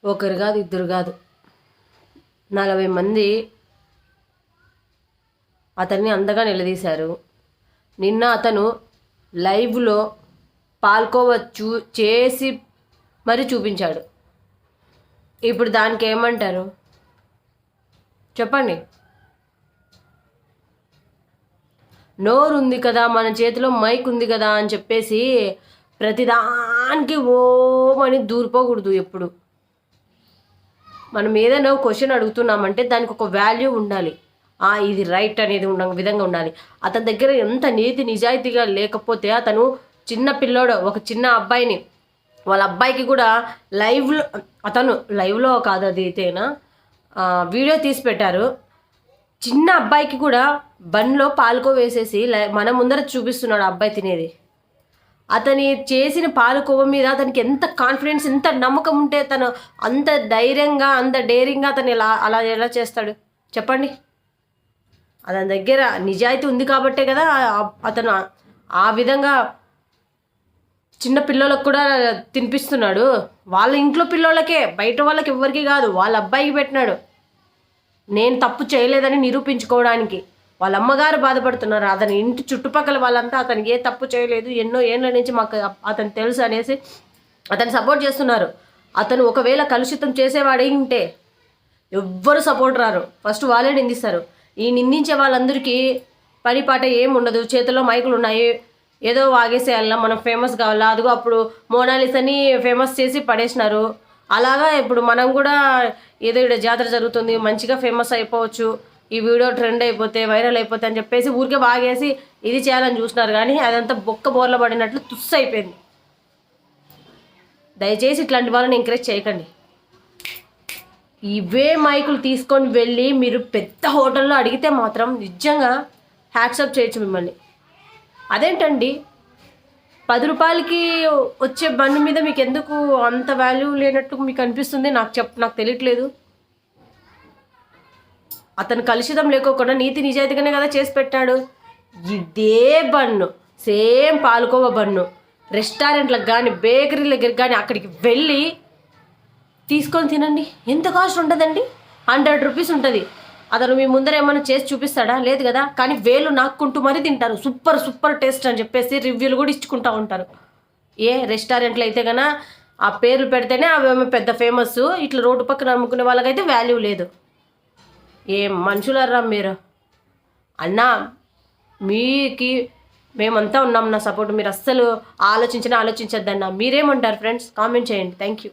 ఒకరు కాదు, ఇద్దరు కాదు, 40 మంది అతన్ని అంతగా నిలదీశారు. నిన్న అతను లైవ్లో పాల్కోవ చేసి మరి చూపించాడు. ఇప్పుడు దానికి ఏమంటారు చెప్పండి? నోరు ఉంది కదా, మన చేతిలో మైక్ ఉంది కదా అని చెప్పేసి ప్రతిదానికి ఓమని దూరిపోకూడదు. ఎప్పుడు మనం ఏదైనా క్వశ్చన్ అడుగుతున్నామంటే దానికి ఒక వాల్యూ ఉండాలి. ఇది రైట్ అనేది విధంగా ఉండాలి. అతని దగ్గర ఎంత నీతి నిజాయితీగా లేకపోతే అతను చిన్న పిల్లోడు, ఒక చిన్న అబ్బాయిని, వాళ్ళ అబ్బాయికి కూడా అతను లైవ్లో కాదు అది అయితేనా వీడియో తీసి పెట్టారు. చిన్న అబ్బాయికి కూడా బండ్లో పాలకో వేసేసి మన ముందర చూపిస్తున్నాడు అబ్బాయి తినేది. అతని చేసిన పాలకోవ మీద అతనికి ఎంత కాన్ఫిడెన్స్, ఎంత నమ్మకం ఉంటే తను అంత ధైర్యంగా, అంత డేరింగ్గా అతను అలా ఎలా చేస్తాడు చెప్పండి? అతని దగ్గర నిజాయితీ ఉంది కాబట్టే కదా అతను ఆ విధంగా చిన్న పిల్లలకు కూడా తినిపిస్తున్నాడు. వాళ్ళ ఇంట్లో పిల్లలకే, బయట వాళ్ళకి ఎవ్వరికి కాదు, వాళ్ళ అబ్బాయికి పెట్టినాడు. నేను తప్పు చేయలేదని నిరూపించుకోవడానికి. వాళ్ళ అమ్మగారు బాధపడుతున్నారు. అతని ఇంటి చుట్టుపక్కల వాళ్ళంతా అతనికి ఏ తప్పు చేయలేదు, ఎన్నో ఏళ్ళ నుంచి మాకు అతను తెలుసు అనేసి అతను సపోర్ట్ చేస్తున్నారు. అతను ఒకవేళ కలుషితం చేసేవాడే ఉంటే ఎవ్వరు సపోర్ట్ రారు, ఫస్ట్ వాళ్ళే నిందిస్తారు. ఈ నిందించే వాళ్ళందరికీ పని పాట ఏం ఉండదు, చేతిలో మైకులు ఉన్నాయి, ఏదో వాగేసేయాల, మనం ఫేమస్ కావాలా. అదిగో అప్పుడు మోనాలిసాని ఫేమస్ చేసి పడేసినారు. అలాగా ఇప్పుడు మనం కూడా ఏదో ఇక్కడ జాతర జరుగుతుంది, మంచిగా ఫేమస్ అయిపోవచ్చు, ఈ వీడియో ట్రెండ్ అయిపోతే, వైరల్ అయిపోతే అని చెప్పేసి ఊరికే బాగేసి ఇది చేయాలని చూసినారు. కానీ అదంతా బొక్క బోర్ల పడినట్లు తుస్సు అయిపోయింది. దయచేసి ఇట్లాంటి వాళ్ళని ఎంకరేజ్ చేయకండి. ఇవే మైకులు తీసుకొని వెళ్ళి మీరు పెద్ద హోటల్లో అడిగితే మాత్రం నిజంగా హ్యాట్సప్ చేయొచ్చు మిమ్మల్ని. అదేంటండి 10 రూపాయలకి వచ్చే బండి మీద మీకు ఎందుకు అంత వాల్యూ లేనట్టు మీకు అనిపిస్తుంది? నాకు తెలియట్లేదు. అతను కలుషితం లేకోకుండా నీతి నిజాయితీగానే కదా చేసి పెట్టాడు. ఇదే బన్ను, సేమ్ పాలకోవ బన్ను రెస్టారెంట్లకు కానీ బేకరీ దగ్గరికి కానీ అక్కడికి వెళ్ళి తీసుకొని తినండి. ఎంత కాస్ట్ ఉంటుందండి? 100 రూపీస్ ఉంటుంది. అతను మీ ముందర ఏమైనా చేసి చూపిస్తాడా? లేదు కదా. కానీ వేలు నాక్కుంటూ మరీ తింటారు. సూపర్ టేస్ట్ అని చెప్పేసి రివ్యూలు కూడా ఇచ్చుకుంటూ ఉంటారు. రెస్టారెంట్లు అయితే కన్నా ఆ పేర్లు పెడితేనే అవేమో పెద్ద ఫేమస్. ఇట్లా రోడ్డు పక్కన అమ్ముకునే వాళ్ళకైతే వాల్యూ లేదు. ఏం మనుషులరా మీరు అన్నా? మీకి మేమంతా ఉన్నాం నా సపోర్ట్. మీరు అస్సలు ఆలోచించొద్దన్నా. మీరేమంటారు ఫ్రెండ్స్? కామెంట్ చేయండి. Thank you.